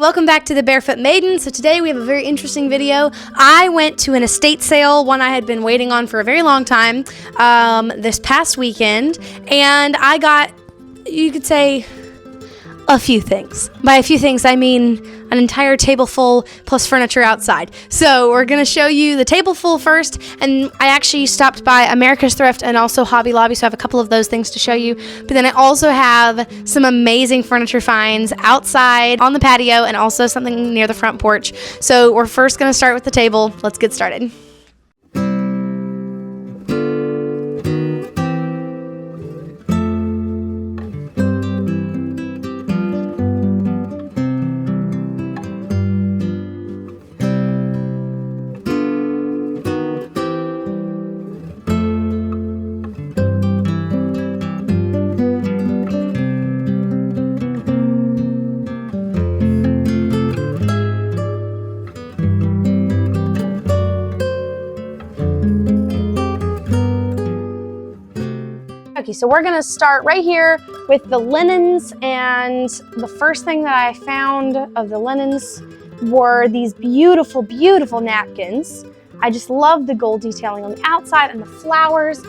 Welcome back to the Barefoot Maiden. So today we have a very interesting video. I went to an estate sale, one I had been waiting on for a very long time, this past weekend, and I got, you could say, a few things. By a few things, I mean an entire table full plus furniture outside. So we're going to show you the table full first, and I actually stopped by America's Thrift and also Hobby Lobby, so I have a couple of those things to show you. But then I also have some amazing furniture finds outside on the patio and also something near the front porch. So we're first going to start with the table. Let's get started. Okay, so we're gonna start right here with the linens, and the first thing that I found of the linens were these beautiful, beautiful napkins. I just love the gold detailing on the outside and the flowers,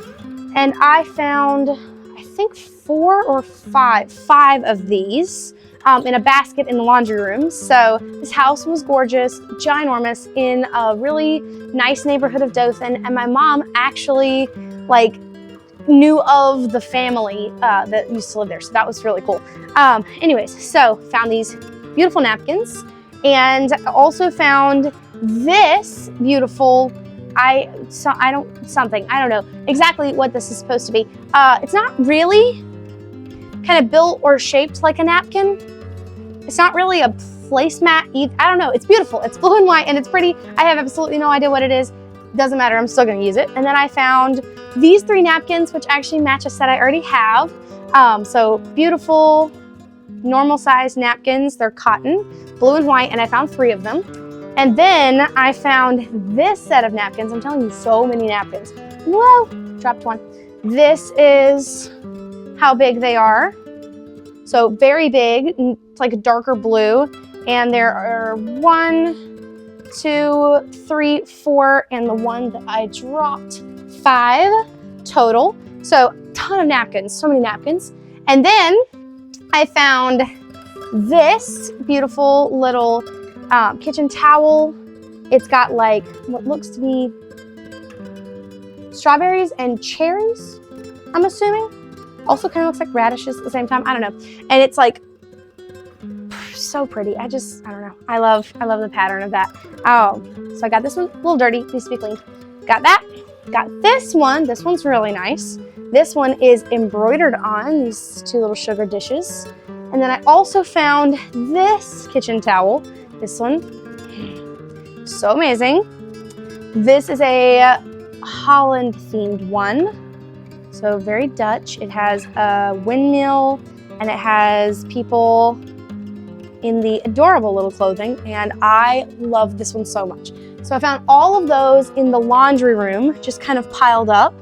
and I found, I think five of these in a basket in the laundry room. So this house was gorgeous, ginormous, in a really nice neighborhood of Dothan, and my mom actually knew of the family that used to live there, so that was really cool. Anyways, so found these beautiful napkins, and also found this beautiful, I don't know exactly what this is supposed to be. It's not really kind of built or shaped like a napkin. It's not really a placemat either. I don't know. It's beautiful. It's blue and white, and it's pretty. I have absolutely no idea what it is. Doesn't matter, I'm still gonna use it. And then I found these 3 napkins, which actually match a set I already have. So beautiful, normal size napkins. They're cotton, blue and white, and I found 3 of them. And then I found this set of napkins. I'm telling you, so many napkins. Whoa, dropped one. This is how big they are. So very big, it's like a darker blue. And there are 1, 2, 3, 4, and the one that I dropped, 5 total. So ton of napkins, so many napkins. And then I found this beautiful little kitchen towel. It's got like what looks to be strawberries and cherries, I'm assuming. Also kind of looks like radishes at the same time, I don't know. And it's like so pretty. I don't know. I love the pattern of that. Oh, so I got this one, a little dirty, needs to be cleaned. Got that. Got this one. This one's really nice. This one is embroidered on, these 2 little sugar dishes. And then I also found this kitchen towel. This one, so amazing. This is a Holland themed one. So very Dutch. It has a windmill and it has people in the adorable little clothing, and I love this one so much. So I found all of those in the laundry room, just kind of piled up.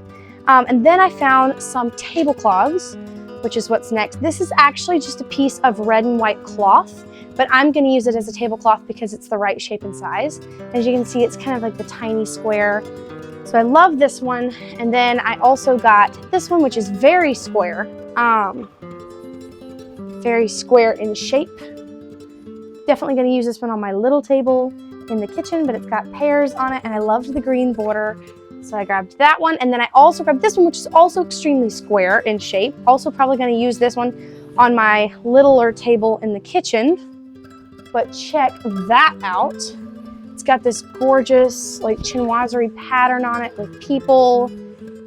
And then I found some tablecloths, which is what's next. This is actually just a piece of red and white cloth, but I'm gonna use it as a tablecloth because it's the right shape and size. As you can see, it's kind of like the tiny square. So I love this one. And then I also got this one, which is very square in shape. Definitely gonna use this one on my little table in the kitchen, but it's got pears on it, and I loved the green border. So I grabbed that one, and then I also grabbed this one, which is also extremely square in shape. Also probably gonna use this one on my littler table in the kitchen. But check that out. It's got this gorgeous like chinoiserie pattern on it with people,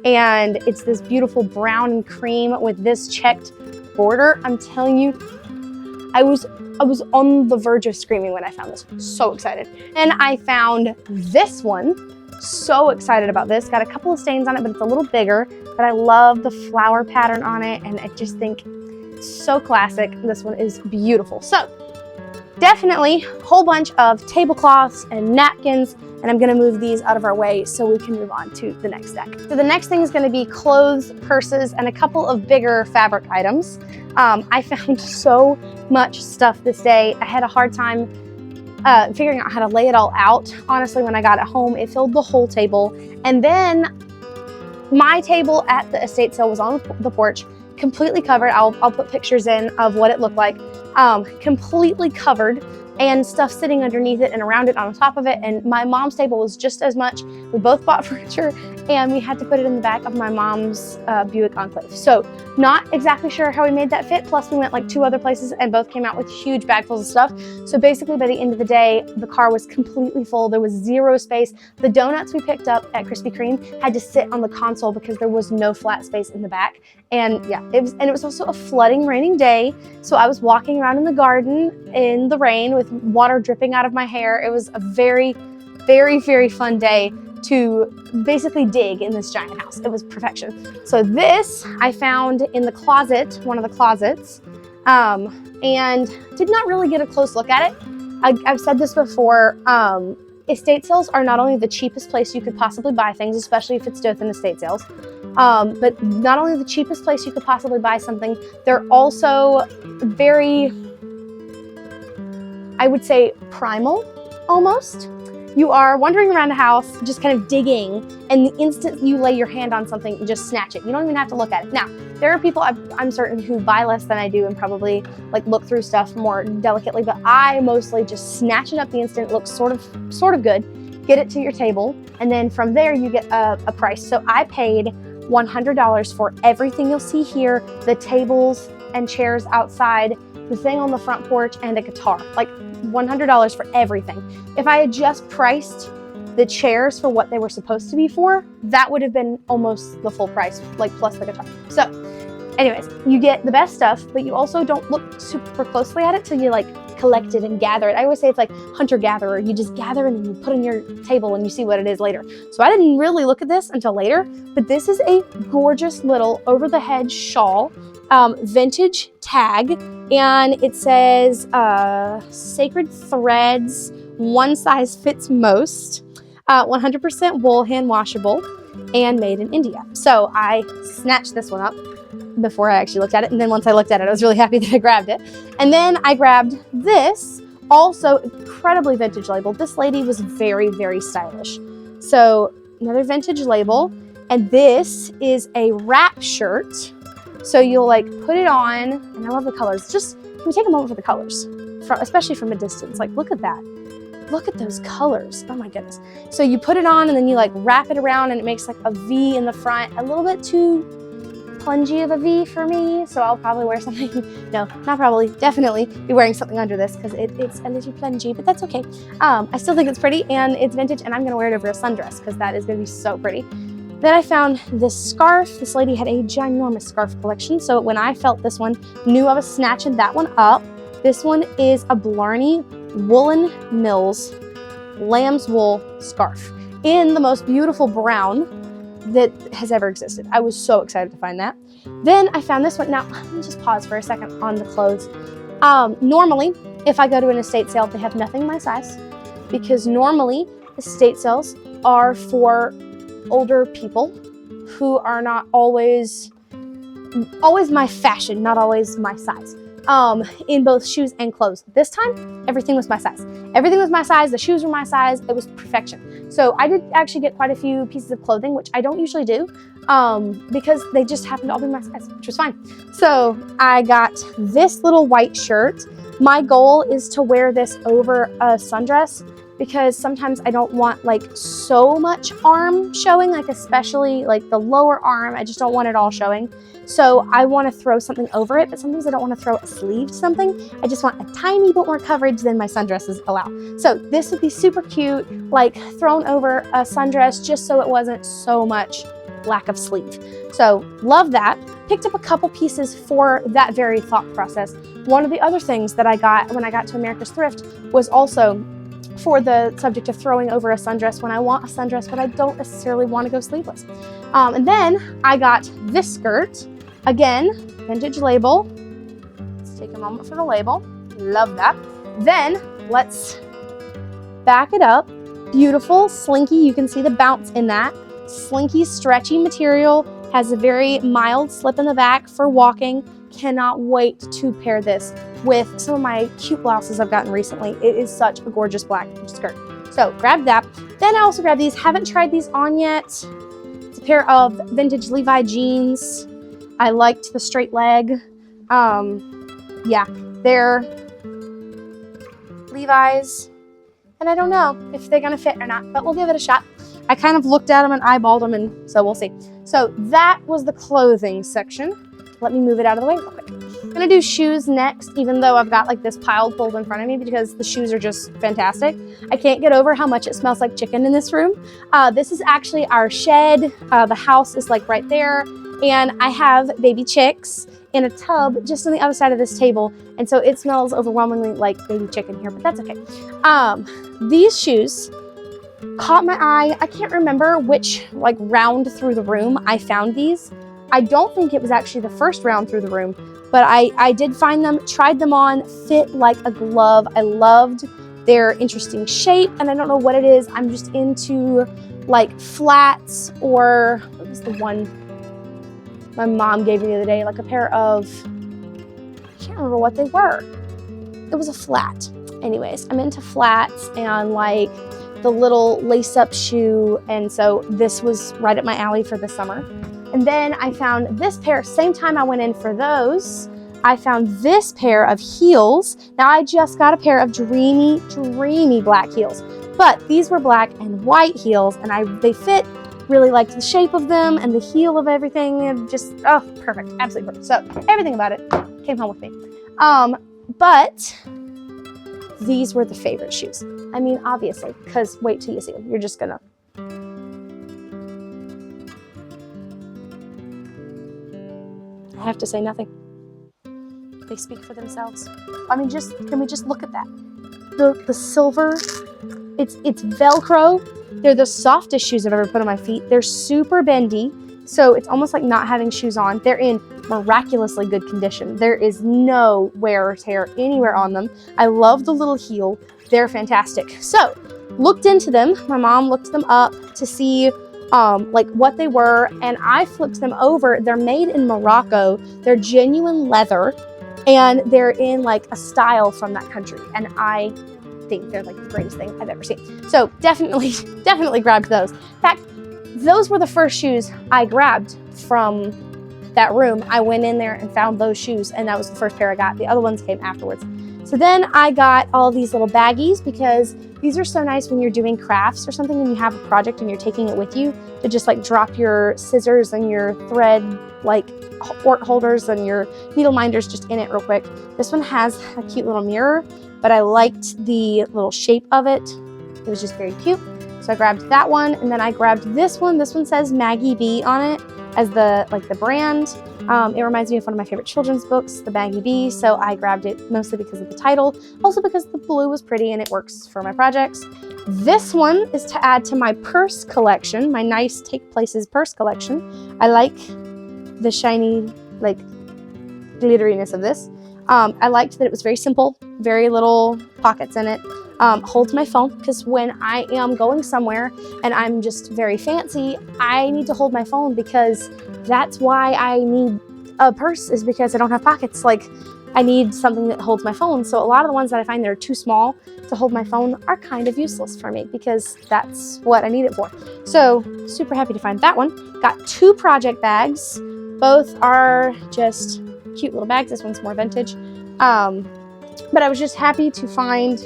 and it's this beautiful brown and cream with this checked border. I'm telling you, I was on the verge of screaming when I found this. So excited. And I found this one. So excited about this. Got a couple of stains on it, but it's a little bigger. But I love the flower pattern on it, and I just think it's so classic. This one is beautiful. So definitely a whole bunch of tablecloths and napkins and I'm gonna move these out of our way so we can move on to the next deck. So the next thing is gonna be clothes, purses, and a couple of bigger fabric items. I found so much stuff this day. I had a hard time figuring out how to lay it all out. Honestly, when I got it home, it filled the whole table. And then my table at the estate sale was on the porch, completely covered. I'll put pictures in of what it looked like. Completely covered, and stuff sitting underneath it and around it on top of it. And my mom's table was just as much. We both bought furniture, and we had to put it in the back of my mom's Buick Enclave. So not exactly sure how we made that fit. Plus we went like 2 other places and both came out with huge bagfuls of stuff. So basically by the end of the day, the car was completely full. There was 0 space. The donuts we picked up at Krispy Kreme had to sit on the console because there was no flat space in the back. And yeah, it was also a flooding, raining day. So I was walking around in the garden in the rain with water dripping out of my hair. It was a very, very, very fun day to basically dig in this giant house. It was perfection. So this I found in the closet, one of the closets, and did not really get a close look at it. I've said this before, estate sales are not only the cheapest place you could possibly buy things, especially if it's Dothan Estate Sales, but not only the cheapest place you could possibly buy something, they're also very, I would say, primal almost. You are wandering around the house, just kind of digging, and the instant you lay your hand on something, you just snatch it. You don't even have to look at it. Now, there are people I'm certain who buy less than I do and probably like look through stuff more delicately, but I mostly just snatch it up the instant. It looks sort of good. Get it to your table, and then from there you get a price. So I paid $100 for everything you'll see here, the tables and chairs outside, the thing on the front porch, and a guitar. Like $100 for everything. If I had just priced the chairs for what they were supposed to be for, that would have been almost the full price, like plus the guitar. So anyways, you get the best stuff, but you also don't look super closely at it till you like collect it and gather it. I always say it's like hunter-gatherer. You just gather and then you put it on your table and you see what it is later. So I didn't really look at this until later, but this is a gorgeous little over-the-head shawl, vintage tag, and it says sacred threads, one size fits most, 100% wool, hand washable, and made in India. So I snatched this one up before I actually looked at it, and then once I looked at it, I was really happy that I grabbed it. And then I grabbed this, also incredibly vintage label. This lady was very, very stylish. So another vintage label, and this is a wrap shirt. So you'll like put it on, and I love the colors. Just, can we take a moment for the colors, especially from a distance? Like, look at that. Look at those colors. Oh my goodness. So you put it on and then you like wrap it around and it makes like a V in the front, a little bit too plungy of a V for me. So I'll probably wear something, no, not probably, definitely be wearing something under this because it's a little plungy, but that's okay. I still think it's pretty and it's vintage, and I'm gonna wear it over a sundress because that is gonna be so pretty. Then I found this scarf. This lady had a ginormous scarf collection. So when I felt this one, knew I was snatching that one up. This one is a Blarney Woolen Mills lamb's wool scarf in the most beautiful brown that has ever existed. I was so excited to find that. Then I found this one. Now, let me just pause for a second on the clothes. Normally, if I go to an estate sale, they have nothing my size, because normally estate sales are for older people who are not always my fashion, not always my size. In both shoes and clothes. This time, everything was my size. Everything was my size, the shoes were my size, it was perfection. So I did actually get quite a few pieces of clothing, which I don't usually do, because they just happened to all be my size, which was fine. So I got this little white shirt. My goal is to wear this over a sundress, because sometimes I don't want like so much arm showing, like especially like the lower arm, I just don't want it all showing. So I want to throw something over it, but sometimes I don't want to throw a sleeve to something. I just want a tiny bit more coverage than my sundresses allow. So this would be super cute, like thrown over a sundress, just so it wasn't so much lack of sleeve. So love that. Picked up a couple pieces for that very thought process. One of the other things that I got when I got to America's Thrift was also for the subject of throwing over a sundress when I want a sundress, but I don't necessarily want to go sleeveless. And then I got this skirt. Again, vintage label. Let's take a moment for the label. Love that. Then let's back it up Beautiful, slinky, you can see the bounce in that. Slinky, stretchy material, has a very mild slip in the back for walking. Cannot wait to pair this with some of my cute blouses I've gotten recently. It is such a gorgeous black skirt. So grab that. Then I also grabbed these. Haven't tried these on yet. It's a pair of vintage Levi jeans. I liked the straight leg. Yeah, they're Levi's. And I don't know if they're gonna fit or not, but we'll give it a shot. I kind of looked at them and eyeballed them, and so we'll see. So that was the clothing section. Let me move it out of the way real quick. I'm gonna do shoes next, even though I've got like this pile pulled in front of me because the shoes are just fantastic. I can't get over how much it smells like chicken in this room. This is actually our shed. The house is like right there, and I have baby chicks in a tub just on the other side of this table, and so it smells overwhelmingly like baby chicken here, but that's okay. These shoes caught my eye. I can't remember which like round through the room I found these. I don't think it was actually the first round through the room, but I did find them, tried them on, fit like a glove. I loved their interesting shape, and I don't know what it is. I'm just into like flats, or what was the one my mom gave me the other day? Like a pair of, I can't remember what they were. It was a flat. Anyways, I'm into flats and like the little lace-up shoe, and so this was right up my alley for the summer. And then I found this pair, same time I went in for those, I found this pair of heels. Now I just got a pair of dreamy, dreamy black heels, but these were black and white heels, and they fit. Really liked the shape of them and the heel of everything, and just, oh, perfect, absolutely perfect. So everything about it came home with me. But these were the favorite shoes. I mean, obviously, because wait till you see them. You're just gonna. I have to say nothing. They speak for themselves. I mean, can we just look at that? The silver, it's Velcro. They're the softest shoes I've ever put on my feet. They're super bendy, so it's almost like not having shoes on. They're in miraculously good condition. There is no wear or tear anywhere on them. I love the little heel. They're fantastic. So, looked into them. My mom looked them up to see like what they were, and I flipped them over. They're made in Morocco. They're genuine leather, and they're in like a style from that country, and I think they're like the greatest thing I've ever seen. So definitely grabbed those. In fact, those were the first shoes I grabbed from that room. I went in there and found those shoes, and that was the first pair I got. The other ones came afterwards. So then I got all these little baggies, because these are so nice when you're doing crafts or something and you have a project and you're taking it with you, to just like drop your scissors and your thread like wart holders and your needle minders just in it real quick. This one has a cute little mirror, but I liked the little shape of it. It was just very cute. So I grabbed that one, and then I grabbed this one. This one says Maggie B on it as the brand. It reminds me of one of my favorite children's books, The Maggie Bee, so I grabbed it mostly because of the title, also because the blue was pretty and it works for my projects. This one is to add to my purse collection, my nice Take Places purse collection. I like the shiny, like, glitteriness of this. I liked that it was very simple, very little pockets in it. Holds my phone, because when I am going somewhere and I'm just very fancy, I need to hold my phone, because that's why I need a purse, is because I don't have pockets. Like, I need something that holds my phone. So a lot of the ones that I find that are too small to hold my phone are kind of useless for me, because that's what I need it for. So super happy to find that one. Got 2 project bags. Both are just cute little bags. This one's more vintage. But I was just happy to find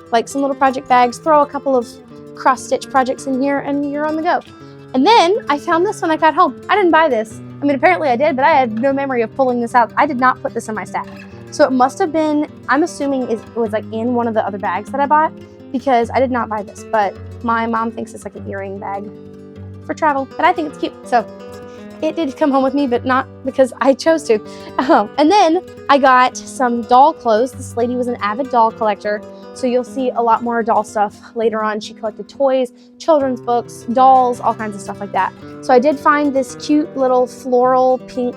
like some little project bags, throw a couple of cross-stitch projects in here, and you're on the go. And then I found this when I got home. I didn't buy this. I mean, apparently I did, but I had no memory of pulling this out. I did not put this in my stack. So it must have been, I'm assuming it was like in one of the other bags that I bought, because I did not buy this, but my mom thinks it's like an earring bag for travel, but I think it's cute. So it did come home with me, but not because I chose to. And then I got some doll clothes. This lady was an avid doll collector, so you'll see a lot more doll stuff later on. She collected toys, children's books, dolls, all kinds of stuff like that. So I did find this cute little floral pink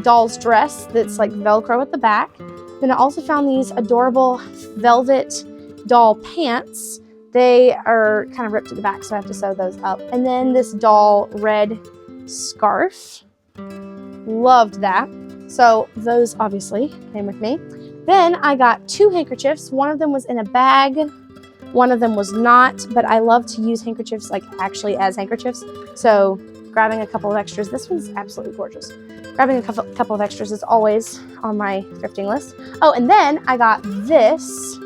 doll's dress that's like Velcro at the back. Then I also found these adorable velvet doll pants They are kind of ripped at the back, so I have to sew those up. And then this doll red scarf. Loved that. So those obviously came with me. Then I got 2 handkerchiefs. One of them was in a bag. One of them was not, but I love to use handkerchiefs like actually as handkerchiefs. So grabbing a couple of extras. This one's absolutely gorgeous. Grabbing a couple of extras is always on my thrifting list. Oh, and then I got this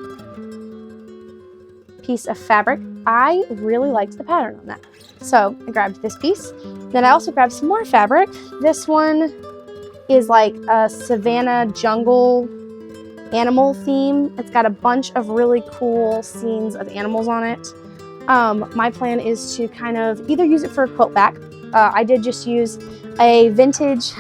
piece of fabric. I really liked the pattern on that. So I grabbed this piece. Then I also grabbed some more fabric. This one is like a savanna jungle animal theme. It's got a bunch of really cool scenes of animals on it. My plan is to kind of either use it for a quilt back. I did just use a vintage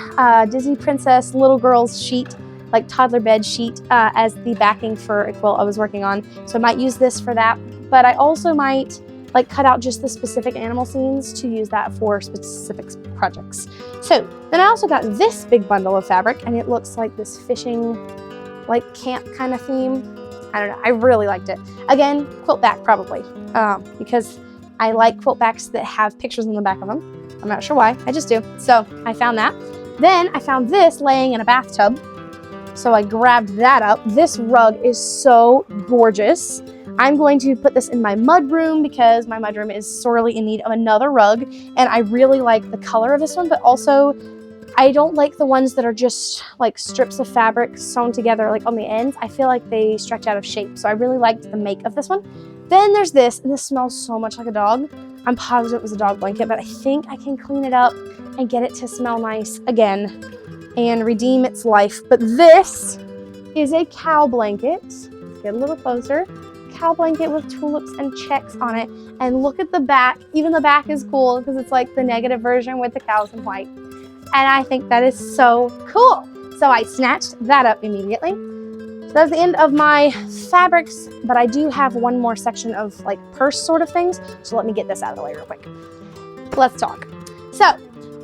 Disney Princess little girl's sheet, like toddler bed sheet, as the backing for a quilt I was working on. So I might use this for that, but I also might like cut out just the specific animal scenes to use that for specific projects. So then I also got this big bundle of fabric, and it looks like this fishing, like camp kind of theme. I don't know, I really liked it. Again, quilt back probably, because I like quilt backs that have pictures on the back of them. I'm not sure why, I just do. So I found that. Then I found this laying in a bathtub. So I grabbed that up. This rug is so gorgeous. I'm going to put this in my mudroom because my mudroom is sorely in need of another rug. And I really like the color of this one, but also I don't like the ones that are just like strips of fabric sewn together like on the ends. I feel like they stretch out of shape. So I really liked the make of this one. Then there's this, and this smells so much like a dog. I'm positive it was a dog blanket, but I think I can clean it up and get it to smell nice again and redeem its life. But this is a cow blanket. Let's get a little closer. Cow blanket with tulips and checks on it. And look at the back. Even the back is cool because it's like the negative version with the cows in white. And I think that is so cool. So I snatched that up immediately. So that's the end of my fabrics, but I do have one more section of like purse sort of things. So let me get this out of the way real quick. Let's talk. So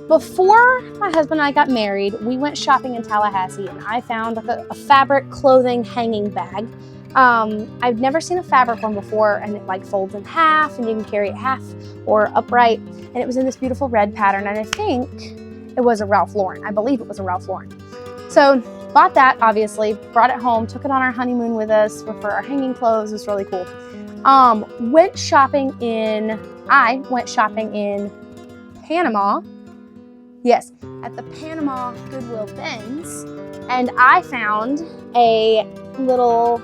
before my husband and I got married, we went shopping in Tallahassee, and I found like a fabric clothing hanging bag. I've never seen a fabric one before, and it like folds in half and you can carry it half or upright. And it was in this beautiful red pattern, and I think it was a Ralph Lauren. I believe it was a Ralph Lauren. So bought that, obviously, brought it home, took it on our honeymoon with us for our hanging clothes. It was really cool. I went shopping in Panama. Yes, at the Panama Goodwill bins, and I found a little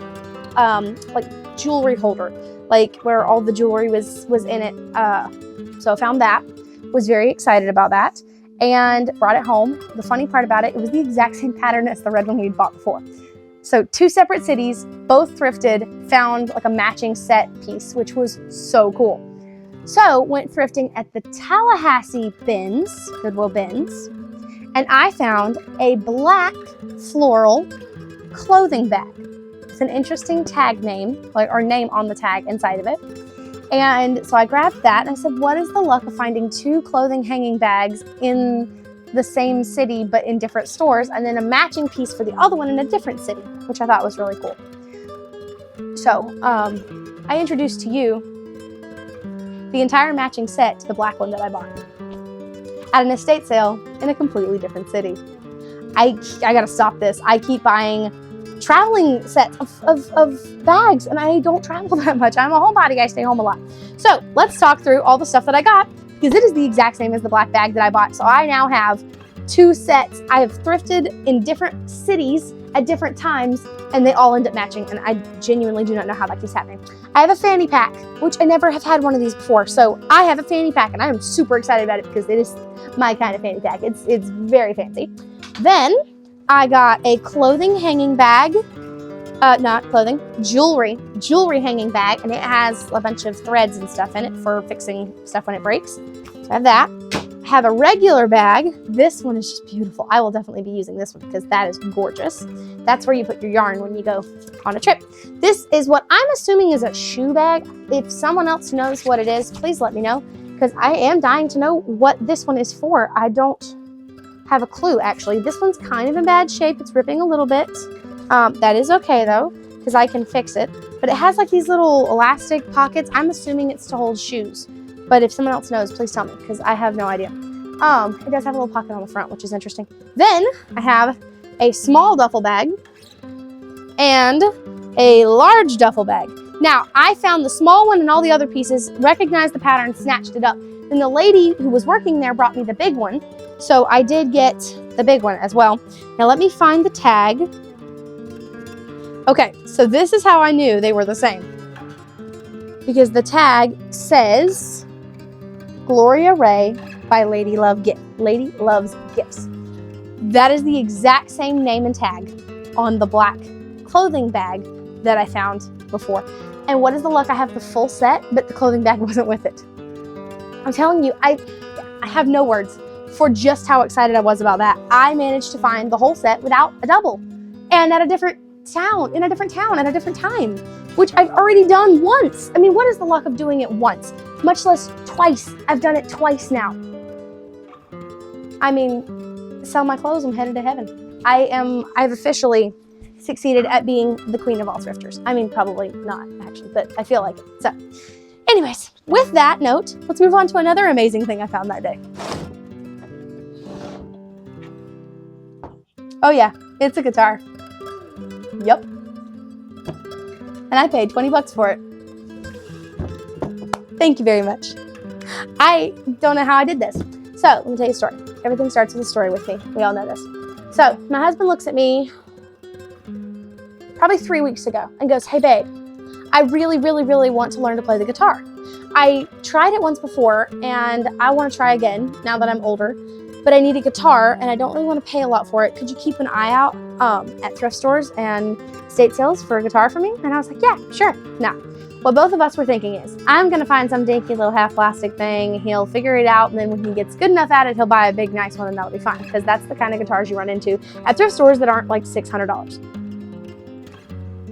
like jewelry holder, like where all the jewelry was in it. So I found that, was very excited about that, and brought it home. The funny part about it, it was the exact same pattern as the red one we'd bought before. So 2 separate cities, both thrifted, found like a matching set piece, which was so cool. So went thrifting at the Tallahassee bins, Goodwill bins, and I found a black floral clothing bag. It's an interesting tag name, or name on the tag inside of it. And so I grabbed that and I said, what is the luck of finding 2 clothing hanging bags in the same city but in different stores, and then a matching piece for the other one in a different city, which I thought was really cool. So I introduced to you the entire matching set to the black one that I bought at an estate sale in a completely different city. I gotta stop this. I keep buying traveling sets of bags, and I don't travel that much. I'm a homebody, I stay home a lot. So let's talk through all the stuff that I got, because it is the exact same as the black bag that I bought. So I now have 2 sets. I have thrifted in different cities at different times, and they all end up matching, and I genuinely do not know how that keeps happening. I have a fanny pack, which I never have had one of these before. So I have a fanny pack, and I am super excited about it because it is my kind of fanny pack. It's very fancy. Then I got a clothing hanging bag, not clothing, jewelry hanging bag, and it has a bunch of threads and stuff in it for fixing stuff when it breaks. So I have that. I have a regular bag. This one is just beautiful. I will definitely be using this one because that is gorgeous. That's where you put your yarn when you go on a trip. This is what I'm assuming is a shoe bag. If someone else knows what it is, please let me know, because I am dying to know what this one is for. I don't have a clue, actually. This one's kind of in bad shape. It's ripping a little bit. That is okay though, because I can fix it. but it has like these little elastic pockets. I'm assuming it's to hold shoes, but if someone else knows, please tell me, because I have no idea. It does have a little pocket on the front, which is interesting. Then I have a small duffel bag and a large duffel bag. Now, I found the small one and all the other pieces, recognized the pattern, snatched it up. Then the lady who was working there brought me the big one, so I did get the big one as well. Now let me find the tag. Okay, so this is how I knew they were the same, because the tag says Gloria Ray by Lady Loves Gifts. That is the exact same name and tag on the black clothing bag that I found before. And what is the luck? I have the full set, but the clothing bag wasn't with it. I'm telling you, I have no words for just how excited I was about that. I managed to find the whole set without a double, and at a different town, at a different time, which I've already done once. I mean, what is the luck of doing it once, much less twice? I've done it twice now. I mean, sell my clothes, I'm headed to heaven. I've officially succeeded at being the queen of all thrifters. I mean, probably not actually, but I feel like it. So anyways, with that note, let's move on to another amazing thing I found that day. Oh yeah, it's a guitar. Yep. And I paid 20 bucks for it. Thank you very much. I don't know how I did this. So let me tell you a story. Everything starts with a story with me. We all know this. So my husband looks at me probably 3 weeks ago and goes, "Hey babe, I really, really, really want to learn to play the guitar. I tried it once before and I want to try again now that I'm older, but I need a guitar and I don't really want to pay a lot for it. Could you keep an eye out at thrift stores and estate sales for a guitar for me?" And I was like, "Yeah, sure." Now, what both of us were thinking is, I'm going to find some dinky little half plastic thing, he'll figure it out, and then when he gets good enough at it, he'll buy a big nice one and that'll be fine, because that's the kind of guitars you run into at thrift stores that aren't like $600.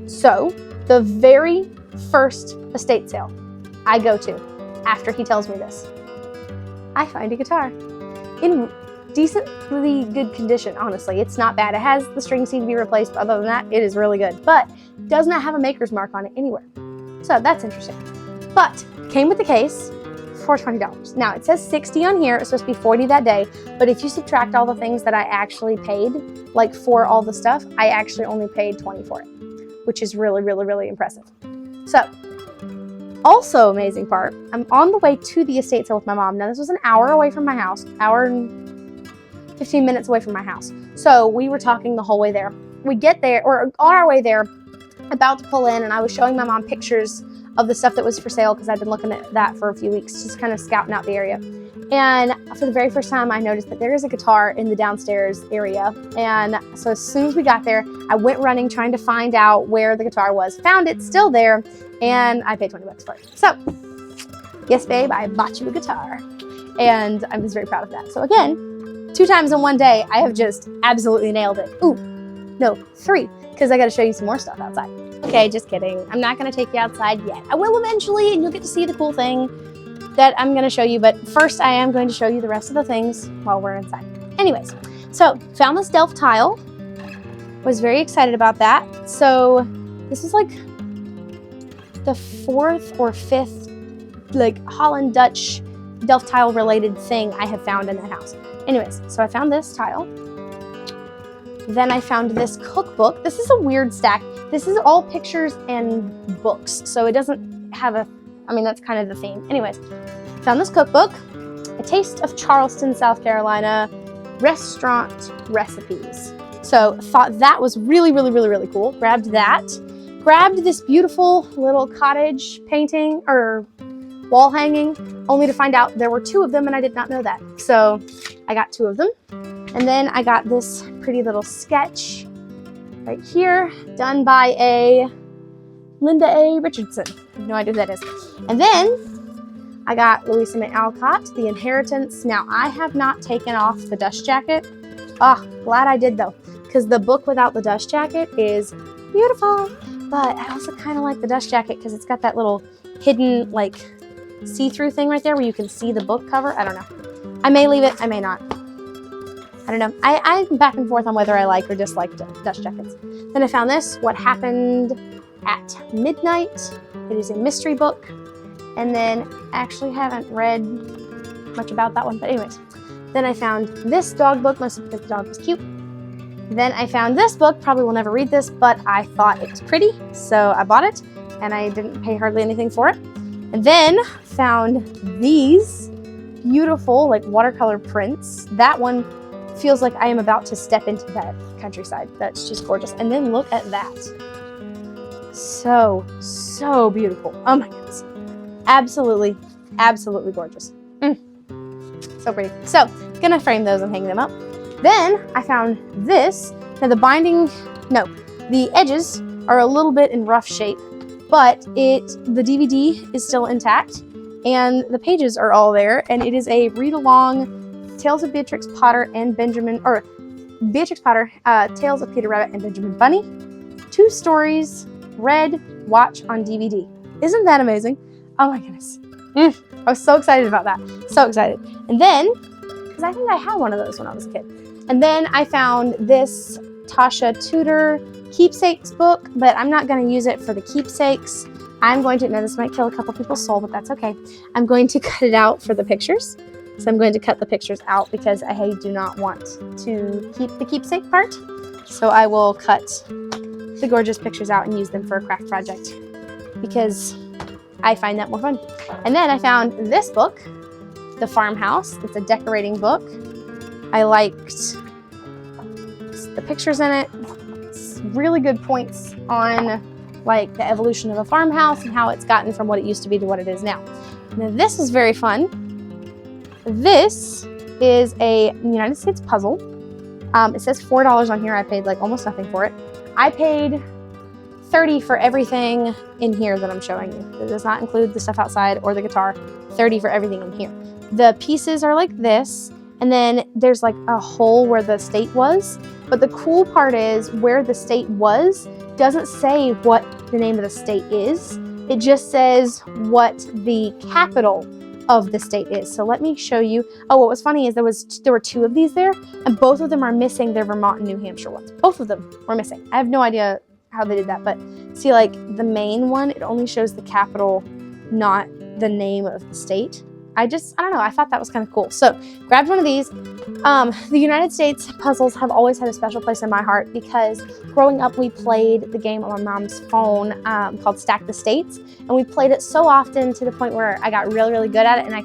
So the very first estate sale I go to after he tells me this, I find a guitar in decently good condition. Honestly, it's not bad. It has the strings need to be replaced, but other than that, it is really good, but does not have a maker's mark on it anywhere. So that's interesting. But came with the case for $20. Now it says 60 on here. It's supposed to be 40 that day, but if you subtract all the things that I actually paid, like for all the stuff, I actually only paid 20 for it, which is really, really, really impressive. So also amazing part, I'm on the way to the estate sale with my mom. Now this was an hour away from my house, hour and 15 minutes away from my house. So we were talking the whole way there. We get there, or on our way there, about to pull in, and I was showing my mom pictures of the stuff that was for sale because I've been looking at that for a few weeks, just kind of scouting out the area. And for the very first time, I noticed that there is a guitar in the downstairs area. And so as soon as we got there, I went running trying to find out where the guitar was. Found it, still there, and I paid 20 bucks for it. So, yes, babe, I bought you a guitar. And I was very proud of that. So again, 2 times in one day, I have just absolutely nailed it. Ooh, no, 3. Because I got to show you some more stuff outside. Okay, just kidding. I'm not going to take you outside yet. I will eventually, and you'll get to see the cool thing that I'm going to show you. But first, I am going to show you the rest of the things while we're inside. Anyways, so found this Delft tile. Was very excited about that. So this is like the 4th or 5th like Holland Dutch Delft tile related thing I have found in the house. Anyways, so I found this tile. Then I found this cookbook. This is a weird stack. This is all pictures and books. So it doesn't have that's kind of the theme. Anyways, found this cookbook, A Taste of Charleston, South Carolina, restaurant recipes. So thought that was really, really, really, really cool. Grabbed that. Grabbed this beautiful little cottage painting or wall hanging, only to find out there were 2 of them and I did not know that. So I got 2 of them. And then I got this pretty little sketch right here, done by a Linda A. Richardson. I have no idea who that is. And then I got Louisa May Alcott, The Inheritance. Now, I have not taken off the dust jacket. Ah, glad I did though, because the book without the dust jacket is beautiful. But I also kind of like the dust jacket because it's got that little hidden, like, see-through thing right there where you can see the book cover. I don't know. I may leave it, I may not. I don't know. I'm back and forth on whether I like or dislike dust jackets. Then I found this, What Happened at Midnight. It is a mystery book. And then, actually haven't read much about that one, but anyways. Then I found this dog book, mostly because the dog was cute. Then I found this book, probably will never read this, but I thought it was pretty, so I bought it, and I didn't pay hardly anything for it. And then found these beautiful, like, watercolor prints. That one feels like I am about to step into that countryside. That's just gorgeous. And then look at that. So, so beautiful. Oh my goodness. Absolutely, absolutely gorgeous. So pretty. So, gonna frame those and hang them up. Then I found this. Now the edges are a little bit in rough shape, but the DVD is still intact and the pages are all there, and it is a read-along Tales of Beatrix Potter and Beatrix Potter, Tales of Peter Rabbit and Benjamin Bunny. 2 stories, read, watch on DVD. Isn't that amazing? Oh my goodness. I was so excited about that. So excited. And then, because I think I had one of those when I was a kid. And then I found this Tasha Tudor keepsakes book, but I'm not going to use it for the keepsakes. I'm going to, now this might kill a couple people's soul, but that's okay. I'm going to cut it out for the pictures. So I'm going to cut the pictures out because I do not want to keep the keepsake part. So I will cut the gorgeous pictures out and use them for a craft project because I find that more fun. And then I found this book, The Farmhouse. It's a decorating book. I liked the pictures in it. It's really good points on like the evolution of a farmhouse and how it's gotten from what it used to be to what it is now. Now this was very fun. This is a United States puzzle. It says $4 on here. I paid like almost nothing for it. I paid $30 for everything in here that I'm showing you. It does not include the stuff outside or the guitar. $30 for everything in here. The pieces are like this, and then there's like a hole where the state was. But the cool part is where the state was doesn't say what the name of the state is. It just says what the capital of the state is. So let me show you. Oh, what was funny is there were 2 of these there, and both of them are missing their Vermont and New Hampshire ones. Both of them were missing. I have no idea how they did that, but see, like the main one, it only shows the capital, not the name of the state. I don't know, I thought that was kind of cool. So grabbed one of these. The United States puzzles have always had a special place in my heart because growing up we played the game on my mom's phone called Stack the States, and we played it so often to the point where I got really, really good at it, and I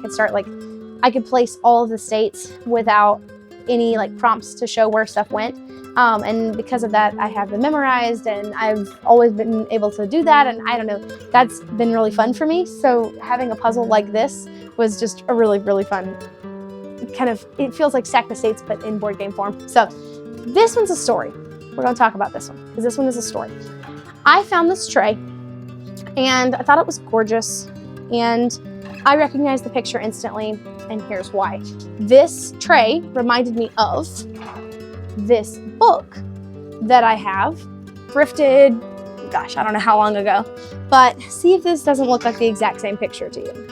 could place all of the states without any like prompts to show where stuff went. And because of that, I have them memorized, and I've always been able to do that. And I don't know, that's been really fun for me. So having a puzzle like this was just a really, really fun kind of, it feels like Stack the States, but in board game form. So this one's a story. We're going to talk about this one because this one is a story. I found this tray and I thought it was gorgeous, and I recognized the picture instantly, and here's why. This tray reminded me of this book that I have thrifted, gosh, I don't know how long ago, but see if this doesn't look like the exact same picture to you.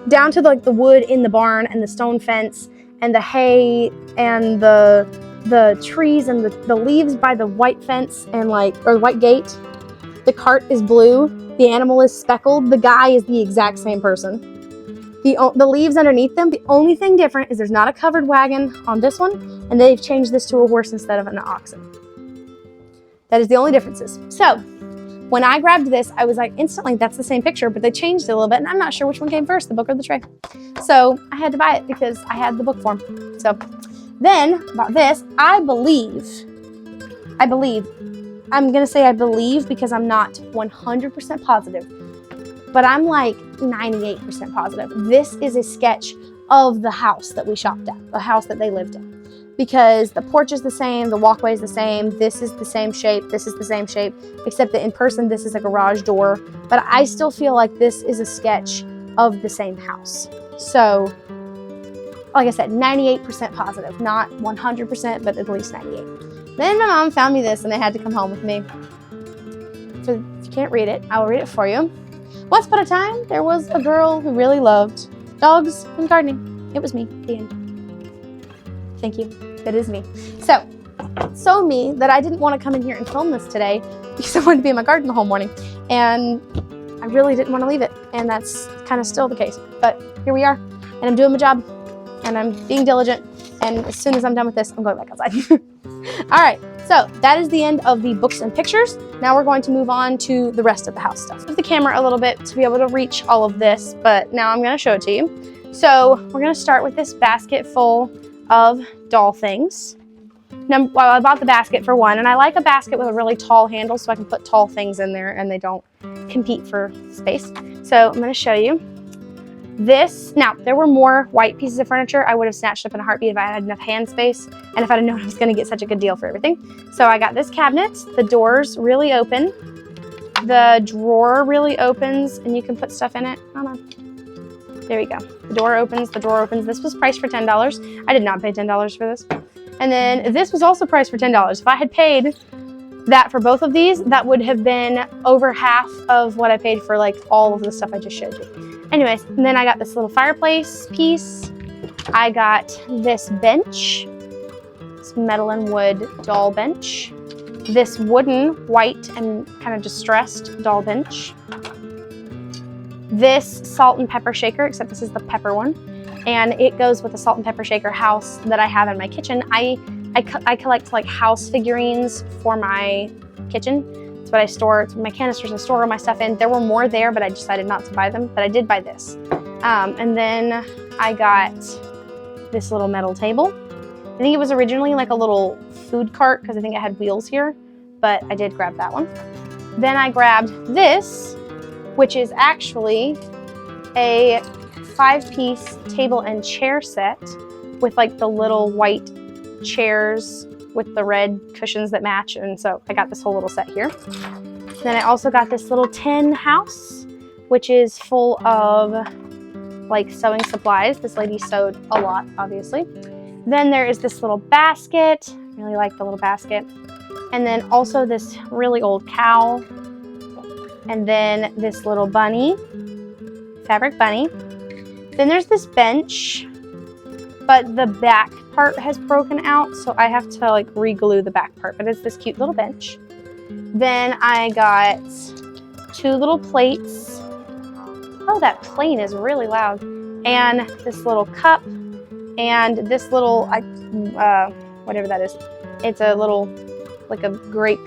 Down to like the wood in the barn and the stone fence and the hay and the trees and the leaves by the white fence and or white gate. The cart is blue, the animal is speckled, the guy is the exact same person. The leaves underneath them, the only thing different is there's not a covered wagon on this one, and they've changed this to a horse instead of an oxen. That is the only differences. So when I grabbed this, I was like, instantly, that's the same picture, but they changed it a little bit, and I'm not sure which one came first, the book or the tray. So I had to buy it because I had the book form. So then about this, I believe, I'm going to say I believe because I'm not 100% positive, but I'm like 98% positive. This is a sketch of the house that we shopped at, the house that they lived in. Because the porch is the same, the walkway is the same, this is the same shape, this is the same shape, except that in person this is a garage door. But I still feel like this is a sketch of the same house. So, like I said, 98% positive, not 100%, but at least 98. Then my mom found me this and they had to come home with me. So if you can't read it, I will read it for you. Once upon a time, there was a girl who really loved dogs and gardening. It was me, the end. Thank you. That is me. So so me that I didn't want to come in here and film this today because I wanted to be in my garden the whole morning, and I really didn't want to leave it, and that's kind of still the case. But here we are, and I'm doing my job, and I'm being diligent, and as soon as I'm done with this, I'm going back outside. All right, so that is the end of the books and pictures. Now we're going to move on to the rest of the house stuff. Move the camera a little bit to be able to reach all of this, but now I'm going to show it to you. So we're going to start with this basket full of doll things. Now, well, I bought the basket for one, and I like a basket with a really tall handle so I can put tall things in there and they don't compete for space. So I'm going to show you this. Now, there were more white pieces of furniture I would have snatched up in a heartbeat if I had enough hand space and if I'd have known I was going to get such a good deal for everything. So I got this cabinet. The doors really open. The drawer really opens, and you can put stuff in it. I don't know. There we go. The door opens. The drawer opens. This was priced for $10. I did not pay $10 for this. And then this was also priced for $10. If I had paid that for both of these, that would have been over half of what I paid for like all of the stuff I just showed you. Anyways, and then I got this little fireplace piece. I got this bench, this metal and wood doll bench. This wooden, white, and kind of distressed doll bench. This salt and pepper shaker, except this is the pepper one. And it goes with the salt and pepper shaker house that I have in my kitchen. I collect like house figurines for my kitchen. It's what I store, it's my canisters I store all my stuff in. There were more there, but I decided not to buy them, but I did buy this. And then I got this little metal table. I think it was originally like a little food cart because I think it had wheels here, but I did grab that one. Then I grabbed this, which is actually a 5-piece table and chair set with like the little white chairs with the red cushions that match, and so I got this whole little set here. Then I also got this little tin house, which is full of like sewing supplies. This lady sewed a lot, obviously. Then there is this little basket. I really like the little basket. And then also this really old cow. And then this little bunny, fabric bunny. Then there's this bench, but the back part has broken out, so I have to like re-glue the back part, but it's this cute little bench. Then I got 2 little plates. Oh, that plane is really loud. And this little cup, and this little, whatever that is. It's a little, like a grape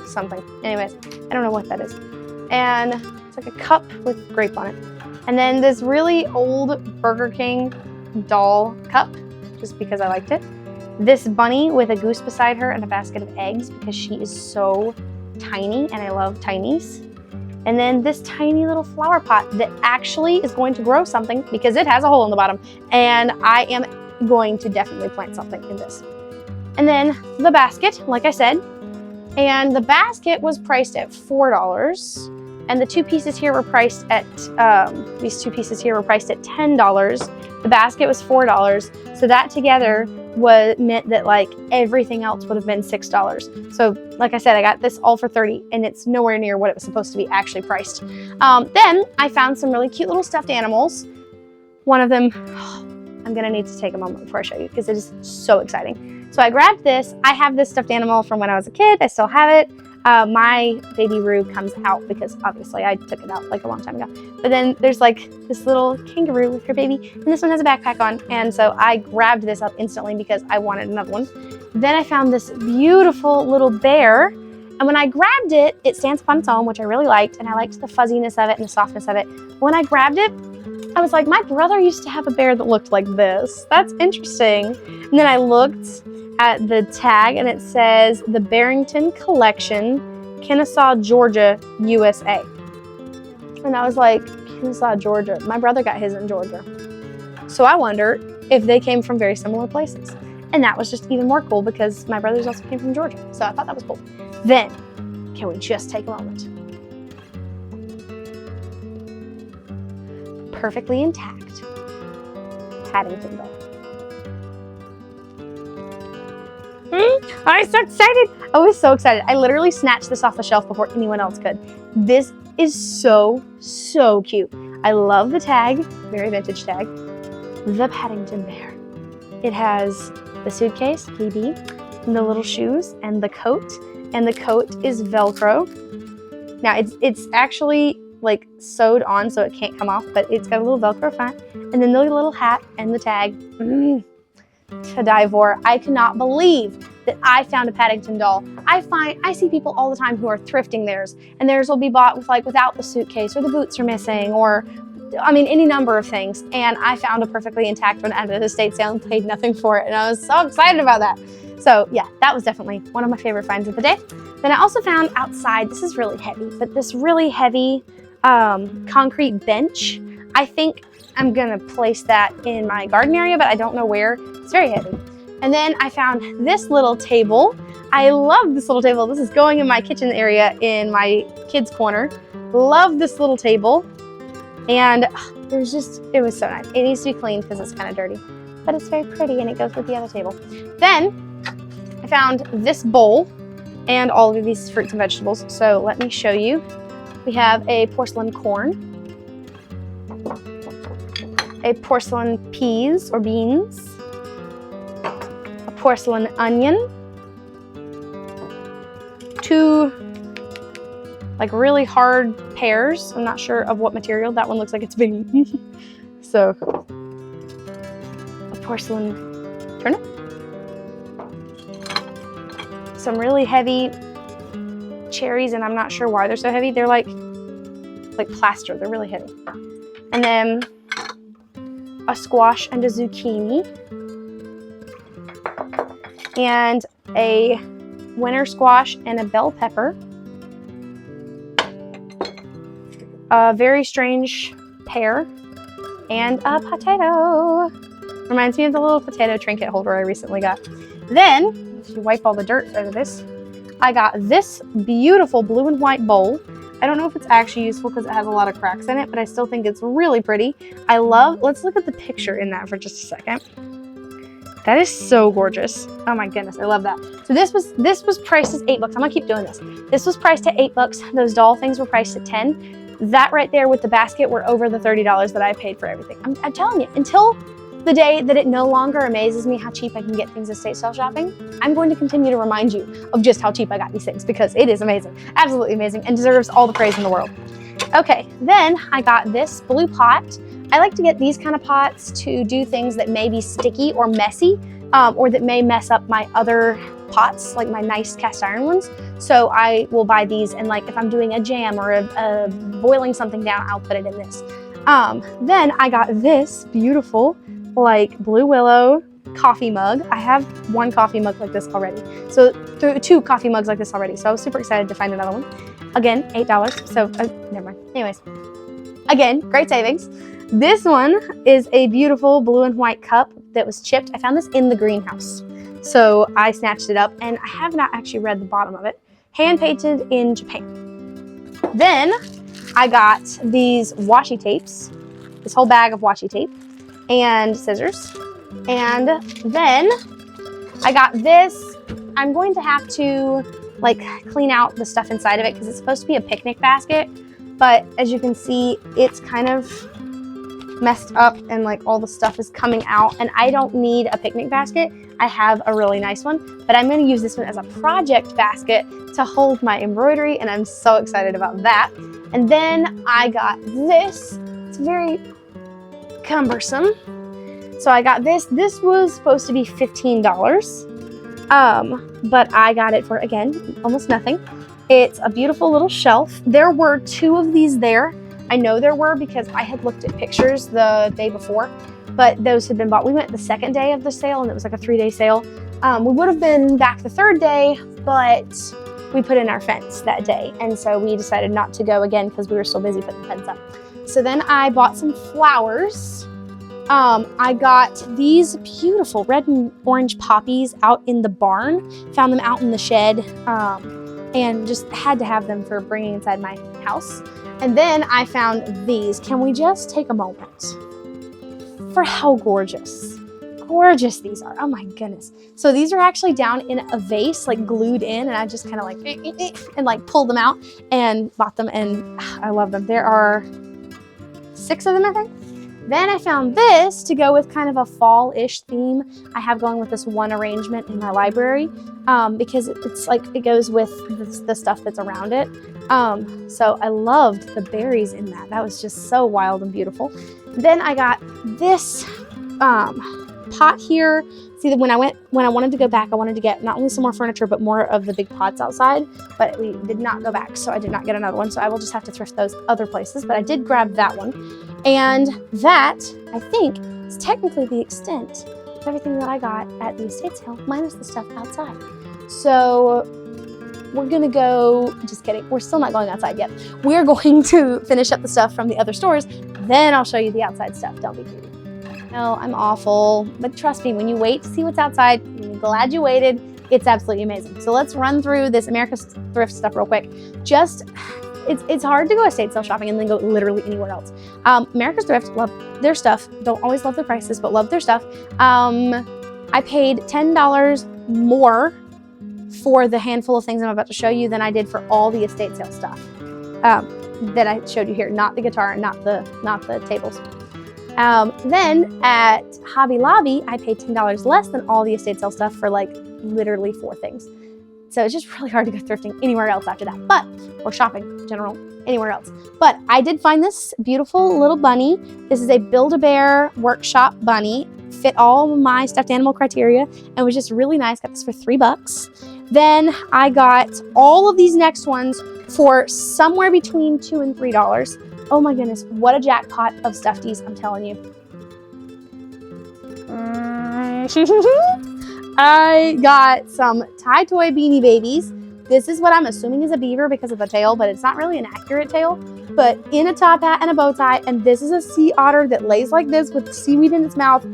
something. Anyways, I don't know what that is. And it's like a cup with grape on it. And then this really old Burger King doll cup, just because I liked it. This bunny with a goose beside her and a basket of eggs because she is so tiny and I love tinies. And then this tiny little flower pot that actually is going to grow something because it has a hole in the bottom. And I am going to definitely plant something in this. And then the basket, like I said, and the basket was priced at $4. And the 2 pieces here were priced at, these 2 pieces here were priced at $10. The basket was $4. So that together meant that like everything else would have been $6. So like I said, I got this all for $30 and it's nowhere near what it was supposed to be actually priced. Then I found some really cute little stuffed animals. One of them, I'm gonna need to take a moment before I show you because it is so exciting. So I grabbed this. I have this stuffed animal from when I was a kid. I still have it. My baby Roo comes out because obviously I took it out like a long time ago. But then there's like this little kangaroo with her baby, and this one has a backpack on. And so I grabbed this up instantly because I wanted another one. Then I found this beautiful little bear. And when I grabbed it, it stands upon its own, which I really liked. And I liked the fuzziness of it and the softness of it. When I grabbed it, I was like, my brother used to have a bear that looked like this. That's interesting. And then I looked at the tag and it says the Barrington Collection, Kennesaw, Georgia, USA. And I was like, Kennesaw, Georgia. My brother got his in Georgia. So I wonder if they came from very similar places. And that was just even more cool because my brothers also came from Georgia. So I thought that was cool. Then, can we just take a moment? Perfectly intact Paddington doll. I'm so excited. I was so excited. I literally snatched this off the shelf before anyone else could. This is so, so cute. I love the tag, very vintage tag. The Paddington bear. It has the suitcase, PB. and the little shoes and the coat. And the coat is Velcro. Now it's actually like sewed on so it can't come off, but it's got a little Velcro front. And then the little hat and the tag. To die for. I cannot believe that I found a Paddington doll. I see people all the time who are thrifting theirs, and theirs will be bought with like without the suitcase, or the boots are missing, or I mean any number of things. And I found a perfectly intact one at an estate sale and paid nothing for it, and I was so excited about that. So yeah, that was definitely one of my favorite finds of the day. Then I also found outside, this is really heavy, but this really heavy concrete bench. I think I'm gonna place that in my garden area, but I don't know where. It's very heavy. And then I found this little table. I love this little table. This is going in my kitchen area in my kids' corner. Love this little table. And it was so nice. It needs to be cleaned because it's kind of dirty, but it's very pretty and it goes with the other table. Then I found this bowl and all of these fruits and vegetables. So let me show you. We have a porcelain corn, a porcelain peas or beans, a porcelain onion, 2 like really hard pears. I'm not sure of what material. That one looks like it's big. So, a porcelain turnip, some really heavy cherries, and I'm not sure why they're so heavy. They're like plaster. They're really heavy. And then a squash and a zucchini, and a winter squash and a bell pepper, a very strange pear, and a potato. Reminds me of the little potato trinket holder I recently got. Then, if you wipe all the dirt out of this, I got this beautiful blue and white bowl. I don't know if it's actually useful because it has a lot of cracks in it, but I still think it's really pretty. Let's look at the picture in that for just a second. That is so gorgeous. Oh my goodness, I love that. So this was priced as $8. I'm gonna keep doing this. This was priced at $8. Those doll things were priced at $10. That right there with the basket were over the $30 that I paid for everything. I'm telling you, until the day that it no longer amazes me how cheap I can get things estate sale shopping, I'm going to continue to remind you of just how cheap I got these things because it is amazing, absolutely amazing, and deserves all the praise in the world. Okay, then I got this blue pot. I like to get these kind of pots to do things that may be sticky or messy, or that may mess up my other pots, like my nice cast iron ones. So I will buy these, and like if I'm doing a jam or a boiling something down, I'll put it in this. Then I got this beautiful like blue willow coffee mug. I have one coffee mug like this already. So 2 coffee mugs like this already. So I was super excited to find another one. Again, $8. So never mind. Anyways, again, great savings. This one is a beautiful blue and white cup that was chipped. I found this in the greenhouse. So I snatched it up, and I have not actually read the bottom of it. Hand painted in Japan. Then I got these washi tapes, this whole bag of washi tape, and scissors. And then I got this. I'm going to have to like clean out the stuff inside of it because it's supposed to be a picnic basket, but as you can see, it's kind of messed up and like all the stuff is coming out, and I don't need a picnic basket. I have a really nice one, but I'm going to use this one as a project basket to hold my embroidery, and I'm so excited about that. And then I got this. It's very cumbersome. So I got this. This was supposed to be $15, but I got it for, again, almost nothing. It's a beautiful little shelf. There were 2 of these there. I know there were because I had looked at pictures the day before, but those had been bought. We went the second day of the sale, and it was like a 3-day sale. We would have been back the 3rd day, but we put in our fence that day, and so we decided not to go again because we were so busy putting the fence up. So then I bought some flowers. I got these beautiful red and orange poppies out in the barn. Found them out in the shed, and just had to have them for bringing inside my house. And then I found these. Can we just take a moment for how gorgeous these are? Oh my goodness. So these are actually down in a vase, like glued in, and I just kind of like and like pulled them out and bought them, and I love them. There are 6 of them, I think. Then I found this to go with kind of a fall-ish theme I have going with this one arrangement in my library, because it's like it goes with the stuff that's around it. So I loved the berries in that. That was just so wild and beautiful. Then I got this pot here. See, that when I wanted to go back, I wanted to get not only some more furniture, but more of the big pots outside, but we did not go back, so I did not get another one. So I will just have to thrift those other places, but I did grab that one. And that, I think, is technically the extent of everything that I got at the estate sale, minus the stuff outside. So we're gonna go, just kidding, we're still not going outside yet. We're going to finish up the stuff from the other stores, then I'll show you the outside stuff. Don't be cute. No, I'm awful, but trust me, when you wait to see what's outside, I'm glad you waited. It's absolutely amazing. So let's run through this America's Thrift stuff real quick. It's hard to go estate sale shopping and then go literally anywhere else. America's Thrift, love their stuff. Don't always love their prices, but love their stuff. I paid $10 more for the handful of things I'm about to show you than I did for all the estate sale stuff that I showed you here. Not the guitar, not the tables. Then at Hobby Lobby, I paid $10 less than all the estate sale stuff for like literally 4 things. So it's just really hard to go thrifting anywhere else after that, or shopping in general, anywhere else. But I did find this beautiful little bunny. This is a Build-A-Bear workshop bunny. Fit all my stuffed animal criteria and was just really nice. Got this for $3. Then I got all of these next ones for somewhere between $2 and $3. Oh my goodness, what a jackpot of stuffies, I'm telling you. I got some Tie Toy Beanie Babies. This is what I'm assuming is a beaver because of the tail, but it's not really an accurate tail. But in a top hat and a bow tie, and this is a sea otter that lays like this with seaweed in its mouth.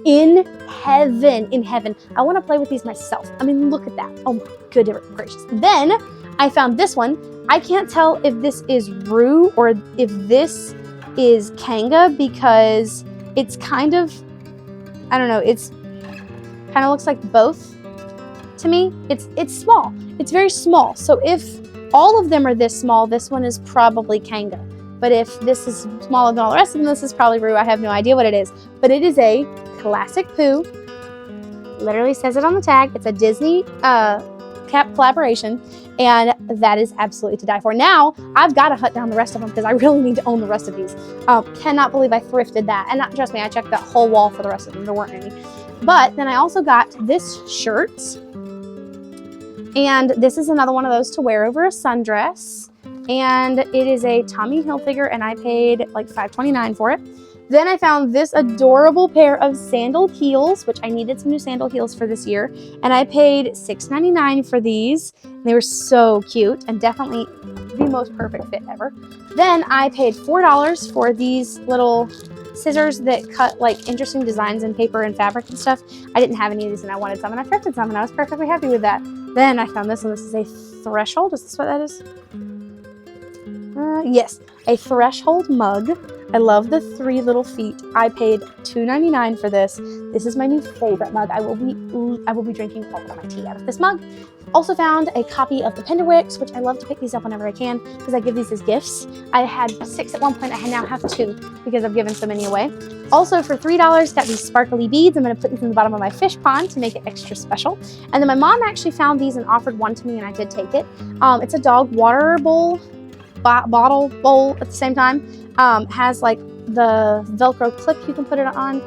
In heaven. I want to play with these myself. I mean, look at that. Oh my goodness gracious. Then I found this one. I can't tell if this is Rue or if this is Kanga because it's kind of, I don't know, it's kind of looks like both to me. It's small. It's very small. So if all of them are this small, this one is probably Kanga. But if this is smaller than all the rest of them, this is probably Rue. I have no idea what it is. But it is a classic Pooh. Literally says it on the tag. It's a Disney collaboration. And that is absolutely to die for. Now, I've got to hunt down the rest of them because I really need to own the rest of these. Cannot believe I thrifted that. And trust me, I checked that whole wall for the rest of them. There weren't any. But then I also got this shirt. And this is another one of those to wear over a sundress. And it is a Tommy Hilfiger, and I paid like $5.29 for it. Then I found this adorable pair of sandal heels, which I needed some new sandal heels for this year. And I paid $6.99 for these. They were so cute and definitely the most perfect fit ever. Then I paid $4 for these little scissors that cut like interesting designs in paper and fabric and stuff. I didn't have any of these and I wanted some and I thrifted some and I was perfectly happy with that. Then I found this one. This is a Threshold. Is this what that is? Yes, a Threshold mug. I love the 3 little feet. I paid $2.99 for this. This is my new favorite mug. I will be drinking all of my tea out of this mug. Also found a copy of the Penderwicks, which I love to pick these up whenever I can because I give these as gifts. I had 6 at one point. I now have 2 because I've given so many away. Also for $3, got these sparkly beads. I'm going to put these in the bottom of my fish pond to make it extra special. And then my mom actually found these and offered one to me, and I did take it. It's a dog water bowl, bottle bowl at the same time. Has like the Velcro clip you can put it on.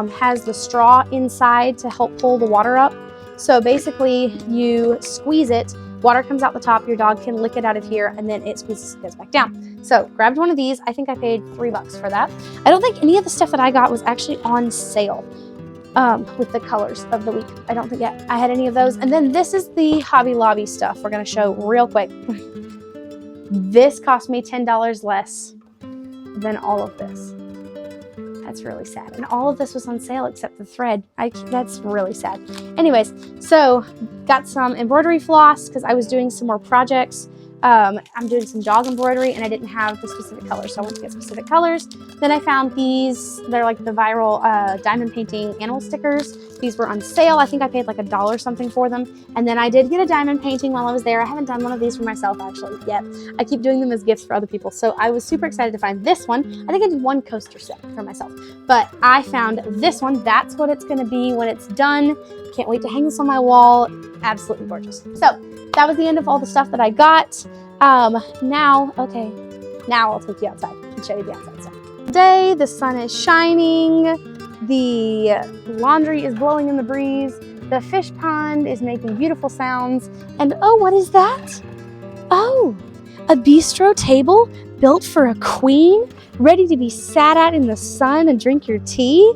Has the straw inside to help pull the water up. So basically you squeeze it, water comes out the top, your dog can lick it out of here, and then it squeezes and goes back down. So grabbed one of these. I think I paid $3 for that. I don't think any of the stuff that I got was actually on sale with the colors of the week. I don't think I had any of those. And then this is the Hobby Lobby stuff we're gonna show real quick. This cost me $10 less than all of this. That's really sad. And all of this was on sale except the thread. That's really sad. Anyways, so got some embroidery floss because I was doing some more projects I'm doing some dog embroidery and I didn't have the specific colors, so I went to get specific colors. Then I found these, they're like the viral diamond painting animal stickers. These were on sale. I think I paid like $1 something for them. And then I did get a diamond painting while I was there. I haven't done one of these for myself actually yet. I keep doing them as gifts for other people. So I was super excited to find this one. I think I did one coaster set for myself, but I found this one. That's what it's gonna be when it's done. Can't wait to hang this on my wall. Absolutely gorgeous. So that was the end of all the stuff that I got. Now I'll take you outside and show you the outside stuff. Today, the sun is shining, the laundry is blowing in the breeze, the fish pond is making beautiful sounds, and oh, what is that? Oh, a bistro table built for a queen, ready to be sat at in the sun and drink your tea.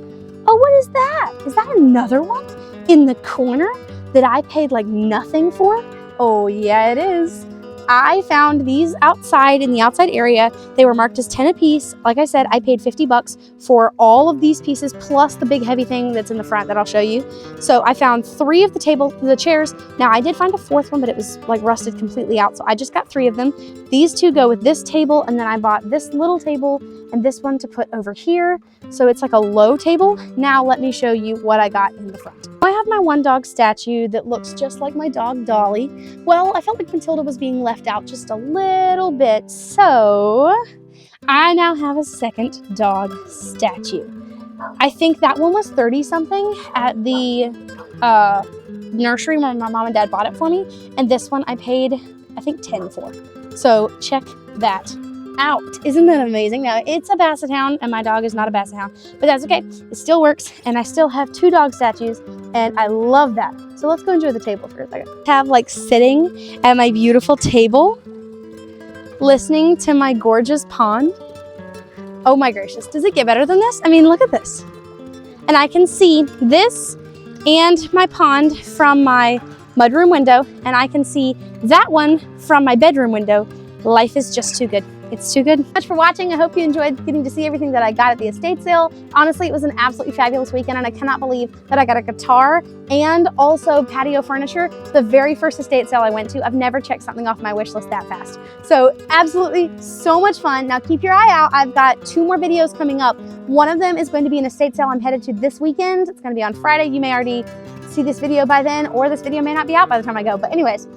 Oh, what is that? Is that another one in the corner that I paid like nothing for? Oh yeah, it is. I found these outside in the outside area. They were marked as 10 a piece. Like I said, I paid $50 for all of these pieces, plus the big heavy thing that's in the front that I'll show you. So I found 3 of the chairs. Now I did find a 4th one, but it was like rusted completely out. So I just got 3 of them. These 2 go with this table, and then I bought this little table and this one to put over here. So it's like a low table. Now let me show you what I got in the front. I have my one dog statue that looks just like my dog Dolly. Well, I felt like Matilda was being left out just a little bit, so I now have a second dog statue. I think that one was 30 something at the nursery where my mom and dad bought it for me, and this one I paid I think 10 for. So check that out. Isn't that amazing? Now it's a basset hound and my dog is not a basset hound, but that's okay. It still works, and I still have 2 dog statues, and I love that. So let's go enjoy the table for a second. Have like sitting at my beautiful table, listening to my gorgeous pond. Oh my gracious, does it get better than this? I mean, look at this. And I can see this and my pond from my mudroom window, and I can see that one from my bedroom window. Life is just too good. It's too good. Much for watching. I hope you enjoyed getting to see everything that I got at the estate sale. Honestly, it was an absolutely fabulous weekend, and I cannot believe that I got a guitar and also patio furniture the very first estate sale I went to. I've never checked something off my wish list that fast. So absolutely so much fun. Now keep your eye out. I've got 2 more videos coming up. One of them is going to be an estate sale I'm headed to this weekend. It's going to be on Friday. You may already see this video by then, or this video may not be out by the time I go. But anyways,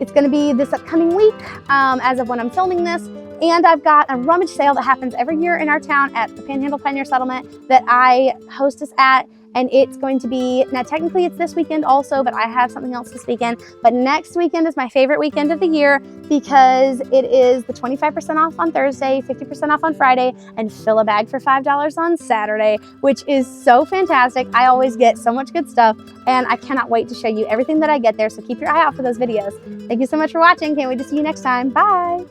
it's going to be this upcoming week as of when I'm filming this. And I've got a rummage sale that happens every year in our town at the Panhandle Pioneer Settlement that I hostess at. And it's going to be, now technically it's this weekend also, but I have something else this weekend. But next weekend is my favorite weekend of the year because it is the 25% off on Thursday, 50% off on Friday, and fill a bag for $5 on Saturday, which is so fantastic. I always get so much good stuff, and I cannot wait to show you everything that I get there. So keep your eye out for those videos. Thank you so much for watching. Can't wait to see you next time. Bye.